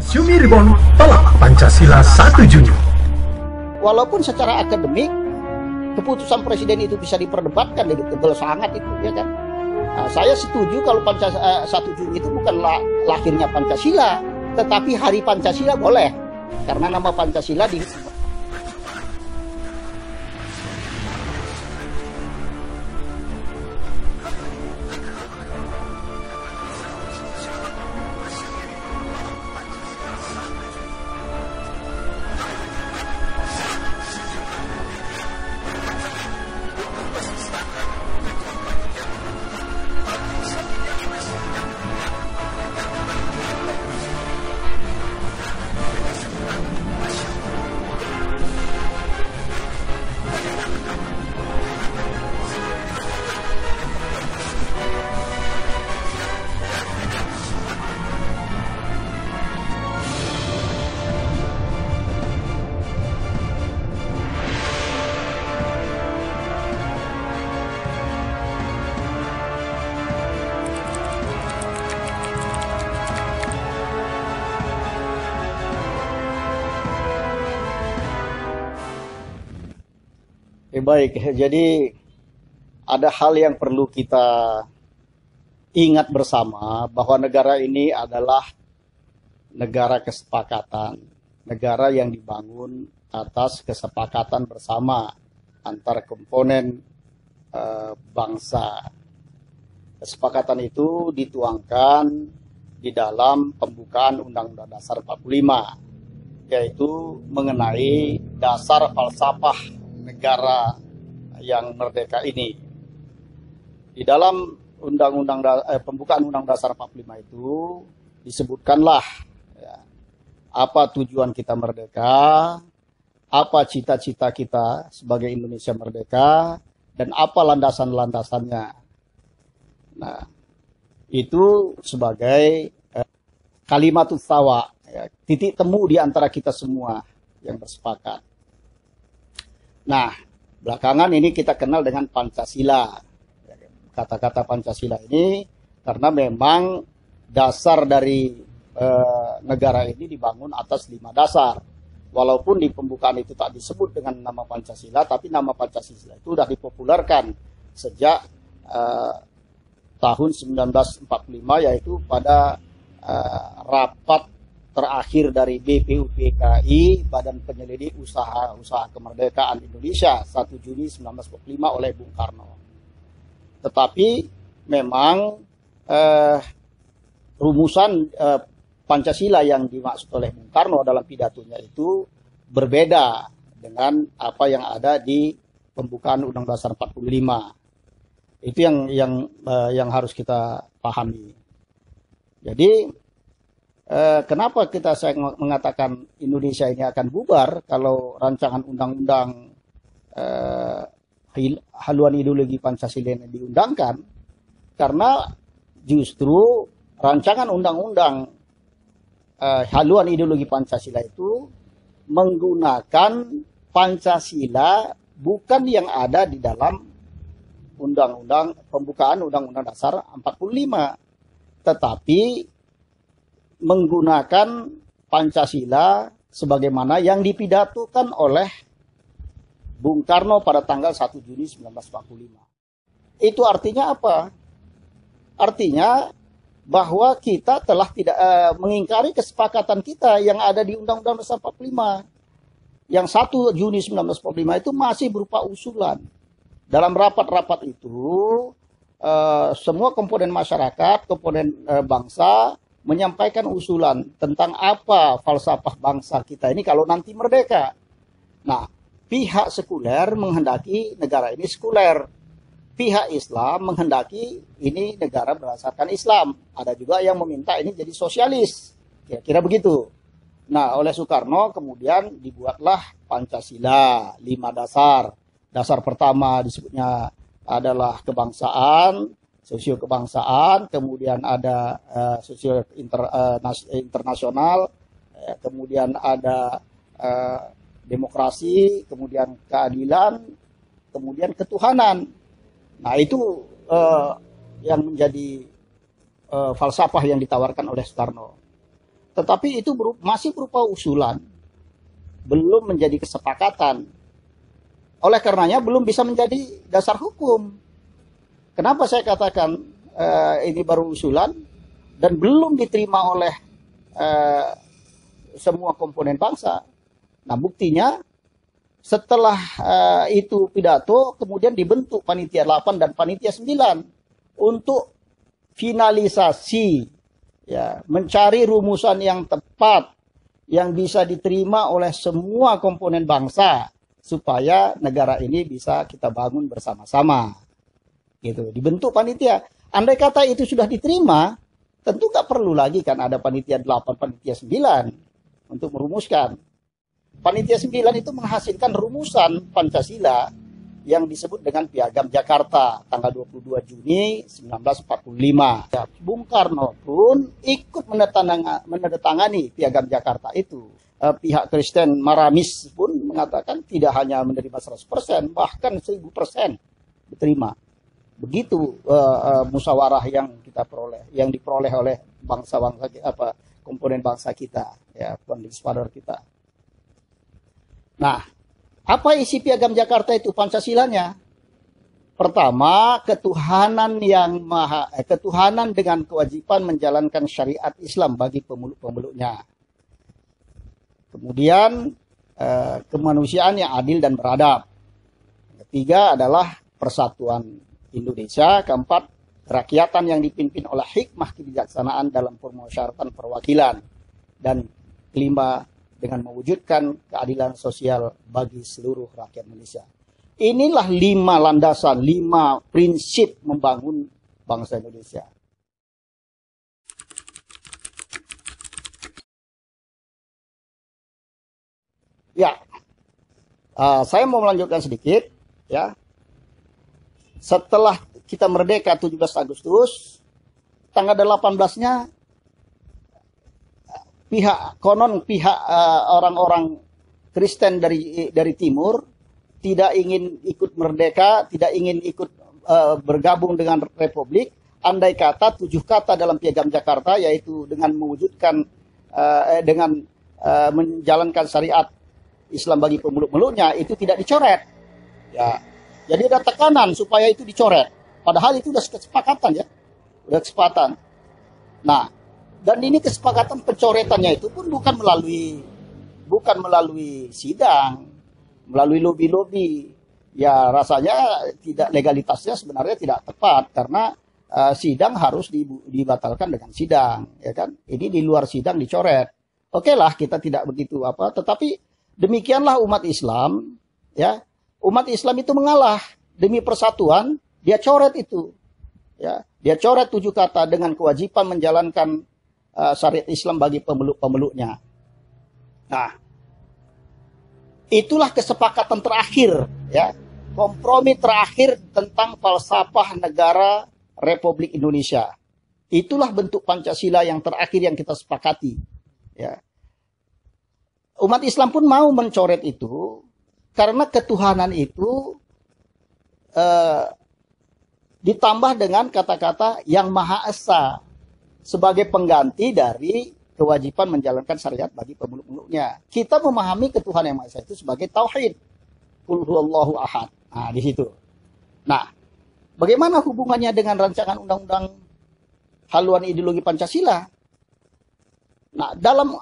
Sumi Ribon tolak Pancasila 1 Juni. Walaupun secara akademik keputusan presiden itu bisa diperdebatkan, debatable sangat itu, ya kan. Nah, saya setuju kalau 1 Juni itu bukan lahirnya Pancasila, tetapi Hari Pancasila boleh, karena nama Pancasila di baik, jadi ada hal yang perlu kita ingat bersama, bahwa negara ini adalah negara kesepakatan, negara yang dibangun atas kesepakatan bersama antar komponen bangsa. Kesepakatan itu dituangkan di dalam pembukaan Undang-Undang Dasar 45, yaitu mengenai dasar falsafah negara yang merdeka ini. Di dalam pembukaan Undang Dasar 45 itu disebutkanlah ya, apa tujuan kita merdeka, apa cita-cita kita sebagai Indonesia merdeka, dan apa landasan-landasannya. Nah, itu sebagai kalimatut tawa, ya, titik temu di antara kita semua yang bersepakat. Nah, belakangan ini kita kenal dengan Pancasila. Kata-kata Pancasila ini karena memang dasar dari negara ini dibangun atas 5 dasar. Walaupun di pembukaan itu tak disebut dengan nama Pancasila, tapi nama Pancasila itu sudah dipopulerkan sejak tahun 1945, yaitu pada rapat terakhir dari BPUPKI, Badan Penyelidik Usaha Kemerdekaan Indonesia, 1 Juni 1945 oleh Bung Karno. Tetapi memang rumusan Pancasila yang dimaksud oleh Bung Karno dalam pidatonya itu berbeda dengan apa yang ada di pembukaan Undang Dasar 45. Itu yang harus kita pahami. Jadi kenapa saya mengatakan Indonesia ini akan bubar kalau rancangan undang-undang haluan ideologi Pancasila ini diundangkan? Karena justru rancangan undang-undang haluan ideologi Pancasila itu menggunakan Pancasila bukan yang ada di dalam pembukaan Undang-Undang Dasar 45, tetapi menggunakan Pancasila sebagaimana yang dipidatokan oleh Bung Karno pada tanggal 1 Juni 1945. Itu artinya apa? Artinya bahwa kita telah tidak mengingkari kesepakatan kita yang ada di Undang-Undang Dasar 45. Yang 1 Juni 1945 itu masih berupa usulan. Dalam rapat-rapat itu semua komponen masyarakat, komponen bangsa menyampaikan usulan tentang apa falsafah bangsa kita ini kalau nanti merdeka. Nah, pihak sekuler menghendaki negara ini sekuler. Pihak Islam menghendaki ini negara berdasarkan Islam. Ada juga yang meminta ini jadi sosialis. Kira-kira begitu. Nah, oleh Soekarno kemudian dibuatlah Pancasila, 5 dasar. Dasar pertama disebutnya adalah kebangsaan, sosio kebangsaan, kemudian ada sosio internasional, kemudian ada demokrasi, kemudian keadilan, kemudian ketuhanan. Nah itu yang menjadi falsafah yang ditawarkan oleh Soekarno. Tetapi itu masih berupa usulan, belum menjadi kesepakatan. Oleh karenanya belum bisa menjadi dasar hukum. Kenapa saya katakan ini baru usulan dan belum diterima oleh semua komponen bangsa? Nah, buktinya setelah itu pidato, kemudian dibentuk Panitia 8 dan Panitia 9 untuk finalisasi, ya, mencari rumusan yang tepat yang bisa diterima oleh semua komponen bangsa supaya negara ini bisa kita bangun bersama-sama. Gitu. Dibentuk panitia. Andai kata itu sudah diterima, tentu nggak perlu lagi kan ada Panitia 8, Panitia 9 untuk merumuskan. Panitia 9 itu menghasilkan rumusan Pancasila yang disebut dengan Piagam Jakarta tanggal 22 Juni 1945. Ya, Bung Karno pun ikut menandatangani Piagam Jakarta itu. Pihak Kristen Maramis pun mengatakan tidak hanya menerima 100%, bahkan 1000% diterima. Begitu musyawarah yang kita peroleh, yang diperoleh oleh bangsa-bangsa komponen bangsa kita, ya, founding father kita. Nah, apa isi Piagam Jakarta itu Pancasilanya? Pertama, ketuhanan dengan kewajiban menjalankan syariat Islam bagi pemeluk-pemeluknya. Kemudian, kemanusiaan yang adil dan beradab. Ketiga adalah persatuan Indonesia. Keempat, kerakyatan yang dipimpin oleh hikmah kebijaksanaan dalam permusyawaratan perwakilan. Dan kelima, dengan mewujudkan keadilan sosial bagi seluruh rakyat Indonesia. Inilah 5 landasan, 5 prinsip membangun bangsa Indonesia. Ya, saya mau melanjutkan sedikit. Ya, setelah kita merdeka 17 Agustus, tanggal 18-nya pihak orang-orang Kristen dari timur tidak ingin ikut merdeka, tidak ingin ikut bergabung dengan Republik. Andai kata 7 kata dalam Piagam Jakarta, yaitu dengan mewujudkan menjalankan syariat Islam bagi pemeluk-pemeluknya, itu tidak dicoret. Ya, jadi ada tekanan supaya itu dicoret. Padahal itu sudah kesepakatan, ya, sudah kesepakatan. Nah, dan ini kesepakatan pencoretannya itu pun bukan melalui sidang, melalui lobi-lobi. Ya, rasanya tidak, legalitasnya sebenarnya tidak tepat karena sidang harus dibatalkan dengan sidang, ya kan? Ini di luar sidang dicoret. Oke lah, kita tidak begitu tetapi demikianlah umat Islam, ya. Umat Islam itu mengalah demi persatuan, dia coret itu. Ya, dia coret 7 kata dengan kewajiban menjalankan syariat Islam bagi pemeluk-pemeluknya. Nah, itulah kesepakatan terakhir, ya, kompromi terakhir tentang falsafah negara Republik Indonesia. Itulah bentuk Pancasila yang terakhir yang kita sepakati. Ya. Umat Islam pun mau mencoret itu karena ketuhanan itu ditambah dengan kata-kata yang Maha Esa sebagai pengganti dari kewajiban menjalankan syariat bagi pemeluk-pemeluknya. Kita memahami ketuhanan yang Maha Esa itu sebagai tauhid. Qul huwallahu ahad. Nah, di situ. Nah, bagaimana hubungannya dengan rancangan undang-undang haluan ideologi Pancasila? Nah, dalam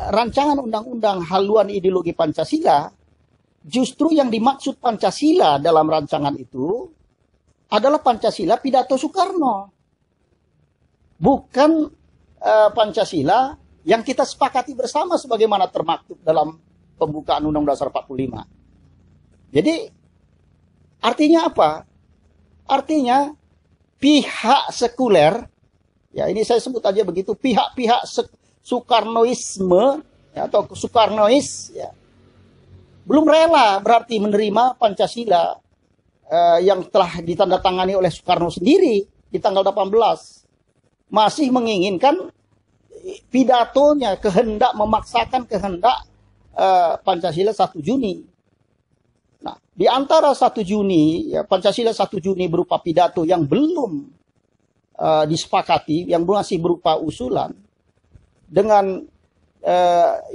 rancangan undang-undang haluan ideologi Pancasila, justru yang dimaksud Pancasila dalam rancangan itu adalah Pancasila pidato Soekarno. Bukan Pancasila yang kita sepakati bersama sebagaimana termaktub dalam pembukaan Undang-Undang Dasar 45. Jadi, artinya apa? Artinya, pihak sekuler, ya ini saya sebut aja begitu, pihak-pihak Soekarnoisme, ya, atau Soekarnois, ya, belum rela berarti menerima Pancasila yang telah ditandatangani oleh Soekarno sendiri di tanggal 18. Masih menginginkan pidatonya, memaksakan kehendak Pancasila 1 Juni. Nah, di antara 1 Juni, ya, Pancasila 1 Juni berupa pidato yang belum disepakati, yang masih berupa usulan, dengan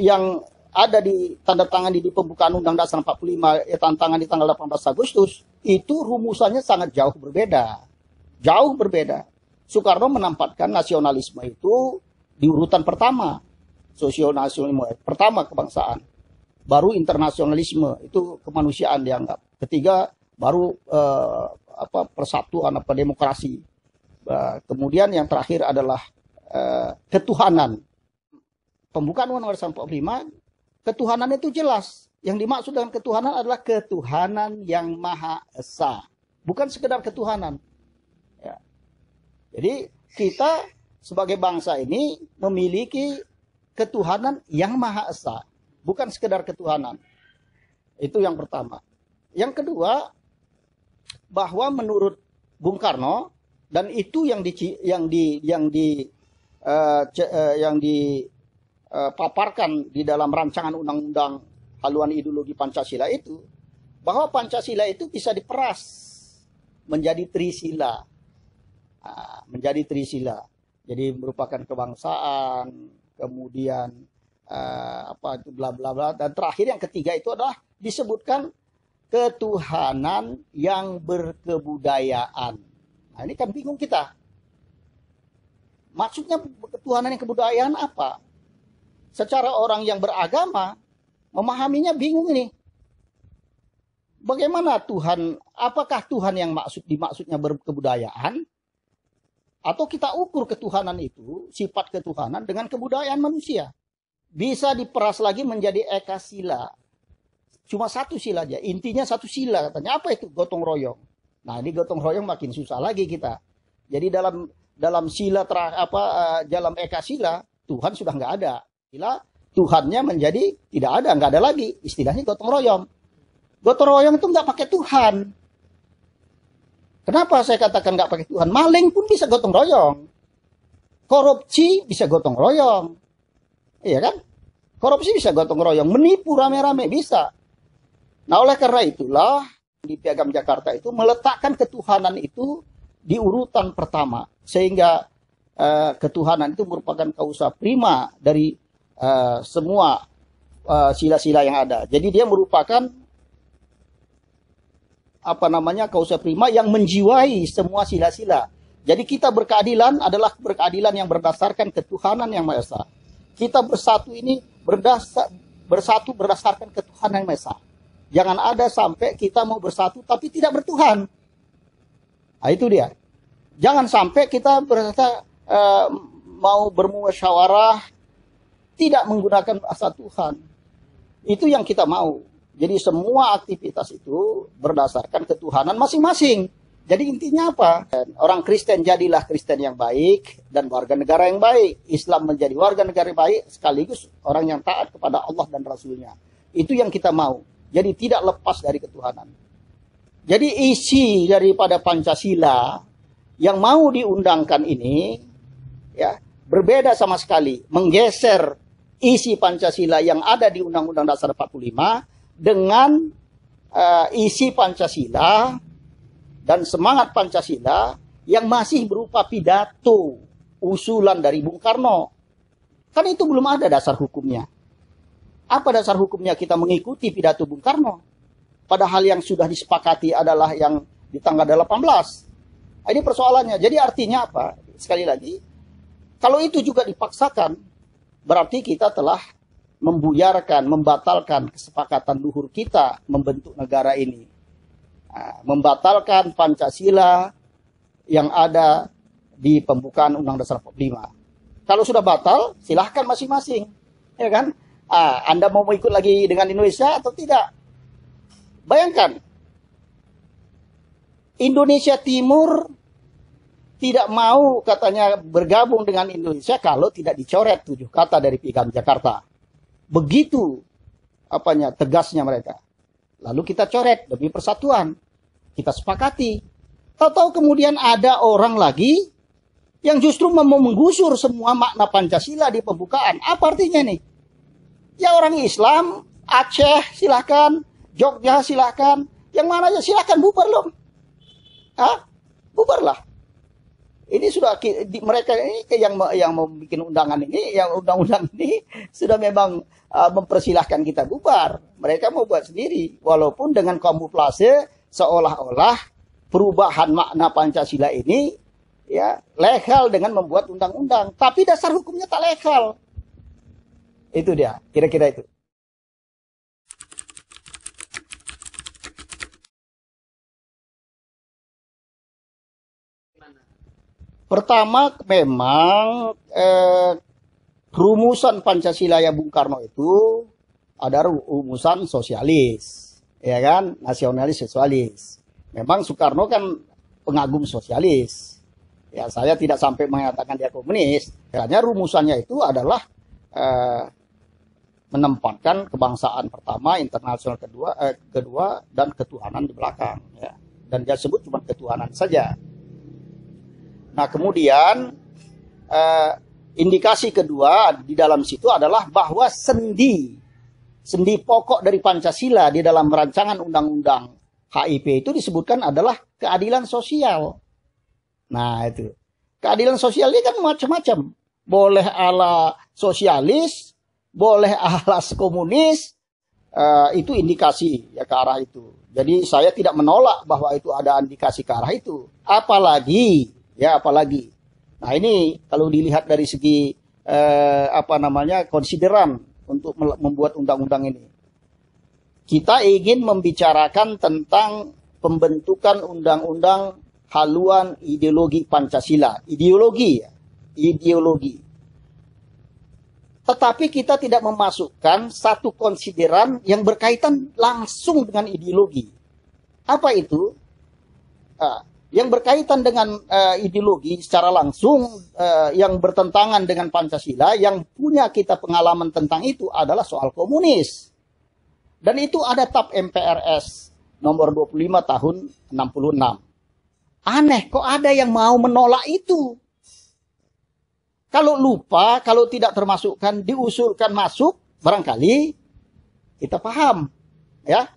yang ada di tanda tangan di pembukaan Undang Dasar 45, tantangan di tanggal 18 Agustus, itu rumusannya sangat jauh berbeda. Jauh berbeda. Soekarno menempatkan nasionalisme itu di urutan pertama. Sosionasionalisme pertama kebangsaan. Baru internasionalisme, itu kemanusiaan dianggap. Ketiga, baru persatuan, demokrasi. Kemudian yang terakhir adalah ketuhanan. Pembukaan Undang-Undang 45, ketuhanan itu jelas. Yang dimaksud dengan ketuhanan adalah ketuhanan yang Maha Esa. Bukan sekedar ketuhanan. Ya. Jadi kita sebagai bangsa ini memiliki ketuhanan yang Maha Esa. Bukan sekedar ketuhanan. Itu yang pertama. Yang kedua, bahwa menurut Bung Karno, dan itu yang dipaparkan di dalam rancangan undang-undang haluan ideologi Pancasila itu, bahwa Pancasila itu bisa diperas menjadi trisila. Menjadi trisila. Jadi merupakan kebangsaan, kemudian bla bla bla, dan terakhir yang ketiga itu adalah disebutkan ketuhanan yang berkebudayaan. Nah, ini kan bingung kita. Maksudnya ketuhanan yang kebudayaan apa? Secara orang yang beragama memahaminya bingung ini. Bagaimana Tuhan? Apakah Tuhan yang dimaksudnya berkebudayaan? Atau kita ukur ketuhanan itu, sifat ketuhanan dengan kebudayaan manusia? Bisa diperas lagi menjadi ekasila. Cuma satu sila aja. Intinya satu sila katanya. Apa itu? Gotong royong. Nah, ini gotong royong makin susah lagi kita. Jadi dalam sila dalam ekasila, Tuhan sudah nggak ada. Sila Tuhannya menjadi tidak ada, nggak ada lagi. Istilahnya gotong royong. Gotong royong itu nggak pakai Tuhan. Kenapa saya katakan nggak pakai Tuhan? Maling pun bisa gotong royong. Korupsi bisa gotong royong. Iya kan? Korupsi bisa gotong royong. Menipu rame-rame bisa. Nah, oleh karena itulah di Piagam Jakarta itu meletakkan ketuhanan itu di urutan pertama. Sehingga ketuhanan itu merupakan kausa prima dari semua sila-sila yang ada. Jadi dia merupakan kausa prima yang menjiwai semua sila-sila. Jadi kita berkeadilan adalah berkeadilan yang berdasarkan ketuhanan yang Maha Esa. Kita bersatu ini bersatu berdasarkan ketuhanan yang Maha Esa. Jangan ada sampai kita mau bersatu tapi tidak bertuhan. Nah, itu dia. Jangan sampai kita mau bermusyawarah tidak menggunakan bahasa Tuhan. Itu yang kita mau. Jadi semua aktivitas itu berdasarkan ketuhanan masing-masing. Jadi intinya apa? Orang Kristen jadilah Kristen yang baik dan warga negara yang baik. Islam menjadi warga negara yang baik sekaligus orang yang taat kepada Allah dan Rasulnya. Itu yang kita mau. Jadi tidak lepas dari ketuhanan. Jadi isi daripada Pancasila yang mau diundangkan ini ya berbeda sama sekali. Menggeser isi Pancasila yang ada di Undang-Undang Dasar 45 dengan isi Pancasila dan semangat Pancasila yang masih berupa pidato usulan dari Bung Karno. Kan itu belum ada dasar hukumnya. Apa dasar hukumnya kita mengikuti pidato Bung Karno? Padahal yang sudah disepakati adalah yang di tanggal 18. Ini persoalannya. Jadi artinya apa? Sekali lagi, kalau itu juga dipaksakan, berarti kita telah membatalkan kesepakatan luhur kita membentuk negara ini. Nah, membatalkan Pancasila yang ada di pembukaan Undang-Undang Dasar 45. Kalau sudah batal, silahkan masing-masing. Ya kan? Anda mau ikut lagi dengan Indonesia atau tidak? Bayangkan, Indonesia Timur tidak mau katanya bergabung dengan Indonesia kalau tidak dicoret 7 kata dari Piagam Jakarta. Begitu tegasnya mereka. Lalu kita coret demi persatuan. Kita sepakati. Tahu-tahu kemudian ada orang lagi yang justru mau menggusur semua makna Pancasila di pembukaan. Apa artinya nih? Ya orang Islam, Aceh silahkan, Jogja silahkan, yang mana aja silahkan bubar loh. Bubarlah. Ini sudah mereka ini yang membuat undangan ini, yang undang-undang ini sudah memang mempersilahkan kita bubar. Mereka mau buat sendiri, walaupun dengan kamuflase seolah-olah perubahan makna Pancasila ini ya legal dengan membuat undang-undang, tapi dasar hukumnya tak legal. Itu dia, kira-kira itu. Pertama, memang rumusan Pancasila ya Bung Karno itu ada rumusan sosialis, ya kan, nasionalis sosialis. Memang Soekarno kan pengagum sosialis. Ya, saya tidak sampai mengatakan dia komunis. Karena rumusannya itu adalah menempatkan kebangsaan pertama, internasional kedua, dan ketuhanan di belakang. Ya. Dan dia sebut cuma ketuhanan saja. Nah, kemudian indikasi kedua di dalam situ adalah bahwa sendi pokok dari Pancasila di dalam rancangan undang-undang HIP itu disebutkan adalah keadilan sosial. Nah, itu. Keadilan sosial ini kan macam-macam. Boleh ala sosialis, boleh ala komunis, itu indikasi ya ke arah itu. Jadi saya tidak menolak bahwa itu ada indikasi ke arah itu. Apalagi. Nah, ini kalau dilihat dari segi konsideran untuk membuat undang-undang ini. Kita ingin membicarakan tentang pembentukan undang-undang haluan ideologi Pancasila. Ideologi. Tetapi kita tidak memasukkan satu konsideran yang berkaitan langsung dengan ideologi. Apa itu? Yang berkaitan dengan ideologi secara langsung yang bertentangan dengan Pancasila, yang punya kita pengalaman tentang itu adalah soal komunis. Dan itu ada TAP MPRS nomor 25 tahun 66. Aneh, kok ada yang mau menolak itu? Kalau lupa, kalau tidak termasukkan, diusulkan masuk, barangkali kita paham. Ya,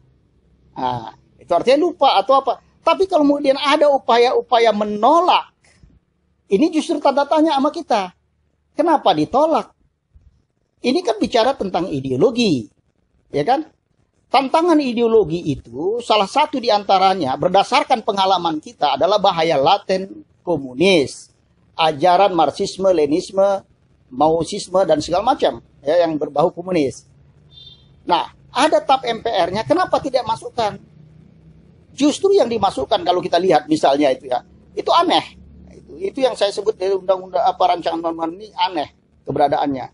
nah, itu artinya lupa atau apa. Tapi kalau kemudian ada upaya-upaya menolak, ini justru tanda tanya sama kita. Kenapa ditolak? Ini kan bicara tentang ideologi. Ya kan? Tantangan ideologi itu, salah satu diantaranya berdasarkan pengalaman kita adalah bahaya laten komunis. Ajaran Marxisme, Leninisme, Maoisme, dan segala macam. Ya, yang berbau komunis. Nah, ada TAP MPR-nya, kenapa tidak masukkan? Justru yang dimasukkan kalau kita lihat misalnya itu ya, itu aneh. Itu yang saya sebut dari undang-undang rancangan undang-undang ini aneh keberadaannya.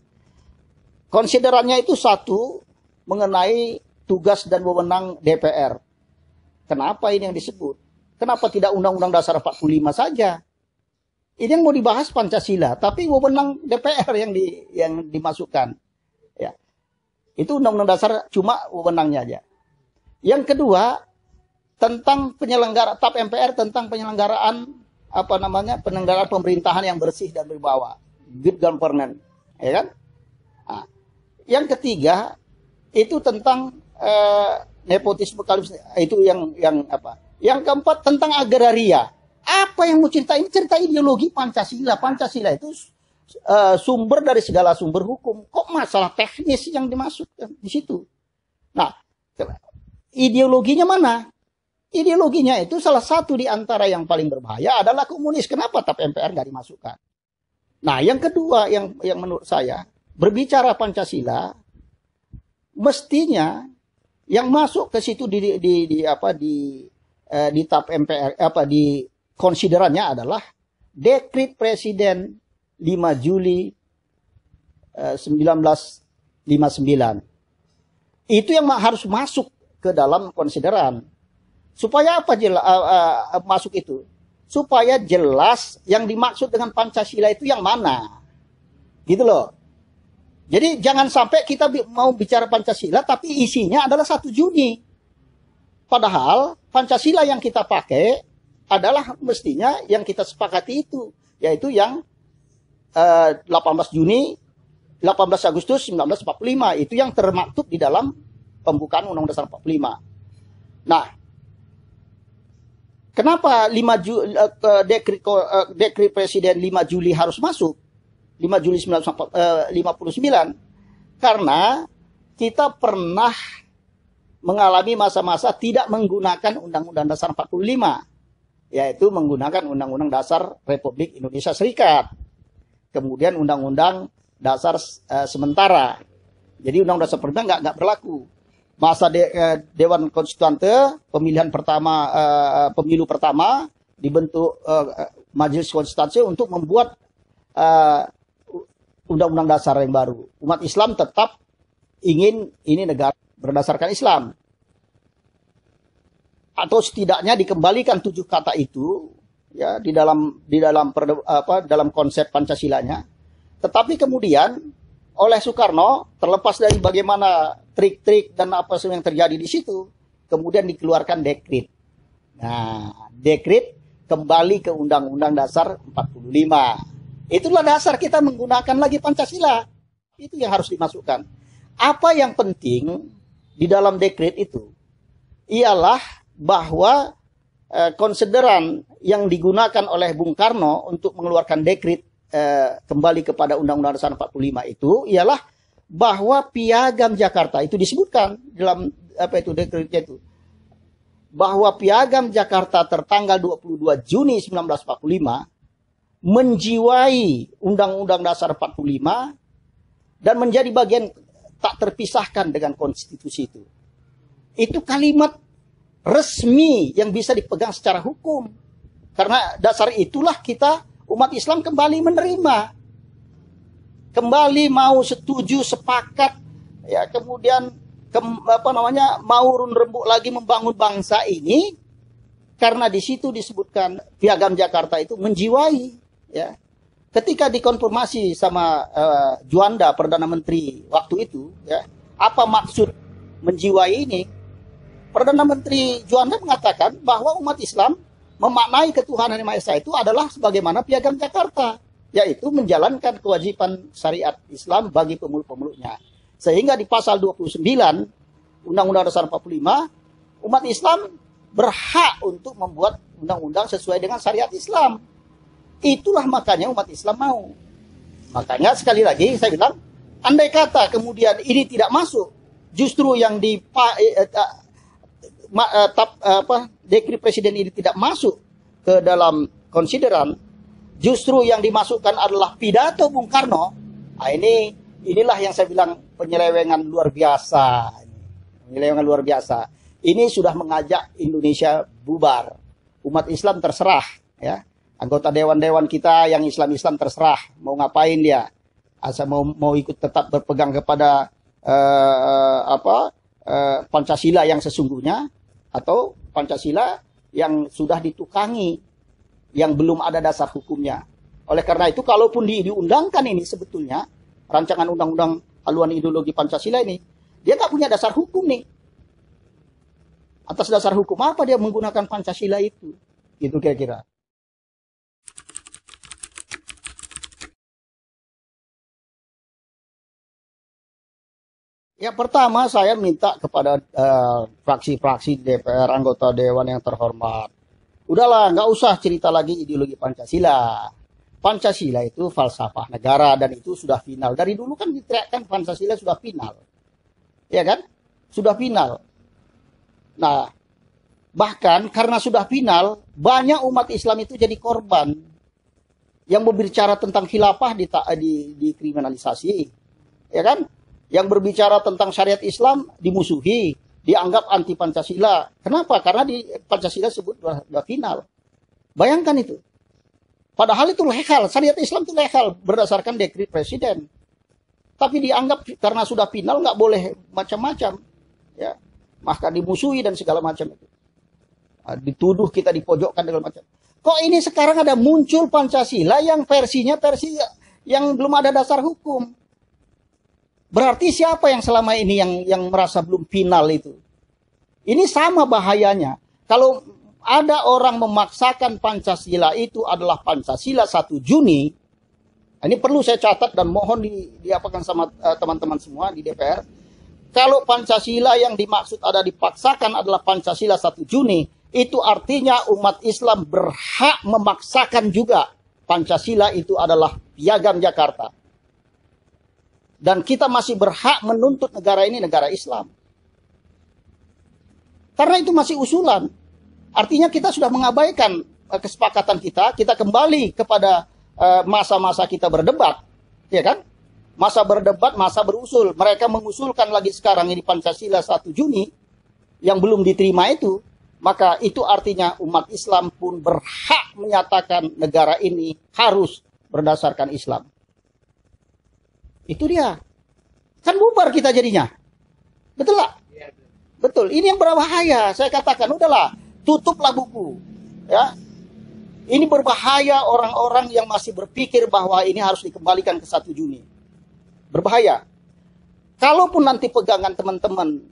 Konsiderannya itu satu mengenai tugas dan wewenang DPR. Kenapa ini yang disebut? Kenapa tidak Undang-Undang Dasar 45 saja? Ini yang mau dibahas Pancasila, tapi wewenang DPR yang dimasukkan. Ya. Itu Undang-Undang Dasar cuma wewenangnya aja. Yang kedua, tentang penyelenggara TAP MPR tentang penyelenggaraan penyelenggaraan pemerintahan yang bersih dan berwibawa, good governance, ya kan? Nah, yang ketiga itu tentang nepotisme, itu yang apa? Yang keempat tentang agraria. Apa yang mau cerita ini? Cerita ideologi Pancasila. Pancasila itu sumber dari segala sumber hukum. Kok masalah teknis yang dimasukkan di situ? Nah, ideologinya mana? Ideologinya itu salah satu di antara yang paling berbahaya adalah komunis. Kenapa TAP MPR nggak dimasukkan? Nah, yang kedua yang menurut saya berbicara Pancasila, mestinya yang masuk ke situ di TAP MPR di konsiderannya adalah Dekret Presiden 5 Juli 1959. Itu yang harus masuk ke dalam konsideran. Supaya apa masuk itu? Supaya jelas yang dimaksud dengan Pancasila itu yang mana. Gitu loh. Jadi jangan sampai kita mau bicara Pancasila tapi isinya adalah 1 Juni. Padahal Pancasila yang kita pakai adalah mestinya yang kita sepakati itu. Yaitu yang 18 Agustus 1945. Itu yang termaktub di dalam pembukaan Undang-Undang Dasar 45. Nah, Kenapa dekret Presiden 5 Juli harus masuk? 5 Juli 1959. Karena kita pernah mengalami masa-masa tidak menggunakan Undang-Undang Dasar 45, yaitu menggunakan Undang-Undang Dasar Republik Indonesia Serikat. Kemudian Undang-Undang Dasar sementara. Jadi Undang-Undang Dasar 45 nggak berlaku. Masa Dewan Konstituante, pemilihan pertama, pemilu pertama, dibentuk Majelis Konstitusi untuk membuat Undang-Undang Dasar yang baru. Umat Islam tetap ingin ini negara berdasarkan Islam. Atau setidaknya dikembalikan 7 kata itu ya dalam konsep Pancasilanya. Tetapi kemudian oleh Soekarno, terlepas dari bagaimana trik-trik dan apa yang terjadi di situ, kemudian dikeluarkan dekret. Nah, dekret kembali ke Undang-Undang Dasar 45. Itulah dasar kita menggunakan lagi Pancasila. Itu yang harus dimasukkan. Apa yang penting di dalam dekret itu ialah bahwa konsideran yang digunakan oleh Bung Karno untuk mengeluarkan dekret kembali kepada Undang-Undang Dasar 45 itu ialah bahwa Piagam Jakarta itu disebutkan dalam dekretnya itu, bahwa Piagam Jakarta tertanggal 22 Juni 1945 menjiwai Undang-Undang Dasar 45 dan menjadi bagian tak terpisahkan dengan konstitusi itu. Itu kalimat resmi yang bisa dipegang secara hukum. Karena dasar itulah kita umat Islam kembali menerima, kembali mau setuju, sepakat, ya kemudian mau urun rembuk lagi membangun bangsa ini, karena di situ disebutkan Piagam Jakarta itu menjiwai, ya. Ketika dikonfirmasi sama Juanda, Perdana Menteri waktu itu, ya, apa maksud menjiwai ini? Perdana Menteri Juanda mengatakan bahwa umat Islam memaknai ketuhanan Yang Maha Esa itu adalah sebagaimana Piagam Jakarta, yaitu menjalankan kewajiban syariat Islam bagi pemeluk-pemeluknya. Sehingga di pasal 29 Undang-Undang Dasar 45, umat Islam berhak untuk membuat undang-undang sesuai dengan syariat Islam. Itulah makanya umat Islam mau. Makanya sekali lagi saya bilang, andai kata kemudian ini tidak masuk, justru yang dekret presiden ini tidak masuk ke dalam konsideran, justru yang dimasukkan adalah pidato Bung Karno. Nah, inilah yang saya bilang penyelewengan luar biasa. Penyelewengan luar biasa. Ini sudah mengajak Indonesia bubar. Umat Islam terserah, ya. Anggota dewan-dewan kita yang Islam-Islam terserah mau ngapain dia. Asal mau ikut tetap berpegang kepada Pancasila yang sesungguhnya, atau Pancasila yang sudah ditukangi, yang belum ada dasar hukumnya. Oleh karena itu, kalaupun diundangkan ini sebetulnya, rancangan undang-undang haluan ideologi Pancasila ini, dia nggak punya dasar hukum nih. Atas dasar hukum apa dia menggunakan Pancasila itu? Gitu kira-kira. Ya, pertama saya minta kepada fraksi-fraksi DPR, anggota Dewan yang terhormat. Udahlah, nggak usah cerita lagi ideologi Pancasila. Pancasila itu falsafah negara dan itu sudah final. Dari dulu kan diteriakkan Pancasila sudah final. Ya kan? Sudah final. Nah, bahkan karena sudah final, banyak umat Islam itu jadi korban. Yang berbicara tentang khilafah dikriminalisasi. Ya kan? Yang berbicara tentang syariat Islam dimusuhi, dianggap anti Pancasila. Kenapa? Karena di Pancasila sebut sudah final. Bayangkan itu. Padahal itu legal, syariat Islam itu legal berdasarkan dekret presiden. Tapi dianggap karena sudah final nggak boleh macam-macam, ya. Maka dimusuhi dan segala macam itu. Dituduh kita dipojokkan segala macam. Kok ini sekarang ada muncul Pancasila yang versi yang belum ada dasar hukum? Berarti siapa yang selama ini yang merasa belum final itu? Ini sama bahayanya. Kalau ada orang memaksakan Pancasila itu adalah Pancasila 1 Juni, ini perlu saya catat dan mohon diapakan sama teman-teman semua di DPR. Kalau Pancasila yang dimaksud ada dipaksakan adalah Pancasila 1 Juni, itu artinya umat Islam berhak memaksakan juga Pancasila itu adalah piagam Jakarta. Dan kita masih berhak menuntut negara ini negara Islam. Karena itu masih usulan. Artinya kita sudah mengabaikan kesepakatan kita kembali kepada masa-masa kita berdebat. Ya kan? Masa berdebat, masa berusul. Mereka mengusulkan lagi sekarang ini Pancasila 1 Juni yang belum diterima itu. Maka itu artinya umat Islam pun berhak menyatakan negara ini harus berdasarkan Islam. Itu dia. Kan bubar kita jadinya. Betul lah? Betul. Ini yang berbahaya. Saya katakan, udahlah, tutuplah buku. Ya. Ini berbahaya orang-orang yang masih berpikir bahwa ini harus dikembalikan ke 1 Juni. Berbahaya. Kalaupun nanti pegangan teman-teman,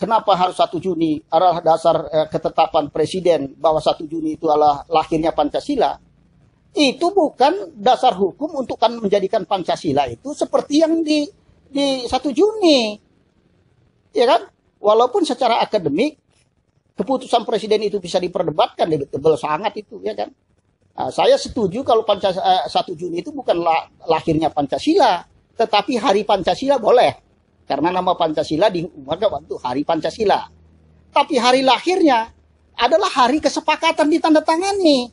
kenapa harus 1 Juni adalah dasar ketetapan Presiden bahwa 1 Juni itu adalah lahirnya Pancasila. Itu bukan dasar hukum untuk kan menjadikan Pancasila itu seperti yang di 1 Juni. Ya kan? Walaupun secara akademik keputusan Presiden itu bisa diperdebatkan, debatable sangat itu, ya kan? Nah, saya setuju kalau 1 Juni itu bukan lahirnya Pancasila, tetapi Hari Pancasila boleh. Karena nama Pancasila diumumkan waktu Hari Pancasila. Tapi hari lahirnya adalah hari kesepakatan ditandatangani.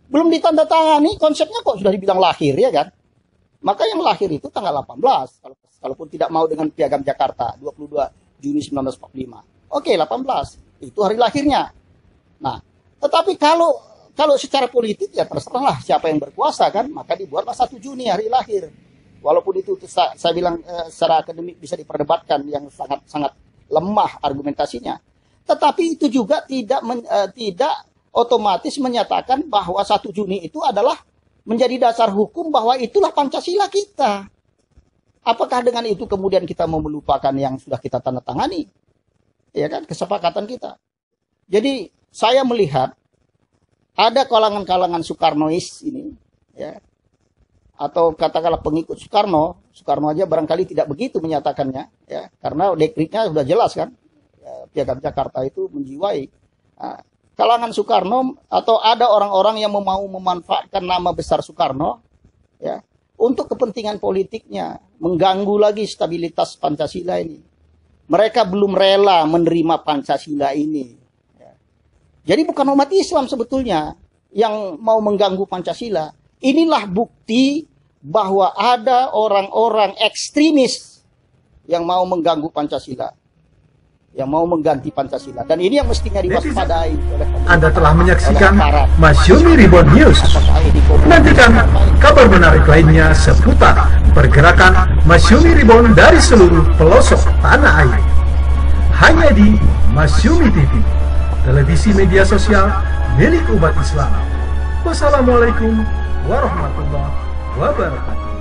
Belum ditandatangani, konsepnya kok sudah dibilang lahir, ya kan? Maka yang lahir itu tanggal 18. Kalaupun tidak mau dengan Piagam Jakarta, 22 Juni 1945. Oke, 18. Itu hari lahirnya. Nah, tetapi kalau secara politik ya terserahlah siapa yang berkuasa kan, maka dibuatlah 1 Juni hari lahir. Walaupun itu saya bilang secara akademik bisa diperdebatkan yang sangat lemah argumentasinya. Tetapi itu juga tidak otomatis menyatakan bahwa 1 Juni itu adalah menjadi dasar hukum bahwa itulah Pancasila kita. Apakah dengan itu kemudian kita mau melupakan yang sudah kita tanda tangani? Ya kan, kesepakatan kita. Jadi saya melihat ada kalangan-kalangan Soekarnois ini, ya, atau katakanlah pengikut Soekarno aja barangkali tidak begitu menyatakannya, ya, karena dekretnya sudah jelas kan, ya, Piagam Jakarta itu menjiwai. Nah, kalangan Soekarno atau ada orang-orang yang mau memanfaatkan nama besar Soekarno, ya, untuk kepentingan politiknya, mengganggu lagi stabilitas Pancasila ini. Mereka belum rela menerima Pancasila ini. Ya. Jadi bukan umat Islam sebetulnya yang mau mengganggu Pancasila. Inilah bukti bahwa ada orang-orang ekstremis yang mau mengganggu Pancasila, yang mau mengganti Pancasila. Dan ini yang mestinya diwaspadai oleh Anda telah menyaksikan Masyumi Reborn News. Nantikan kabar menarik lainnya seputar pergerakan Masyumi Reborn dari seluruh pelosok tanah air. Hanya di Masyumi TV, televisi media sosial milik umat Islam. Wassalamualaikum warahmatullahi wabarakatuh.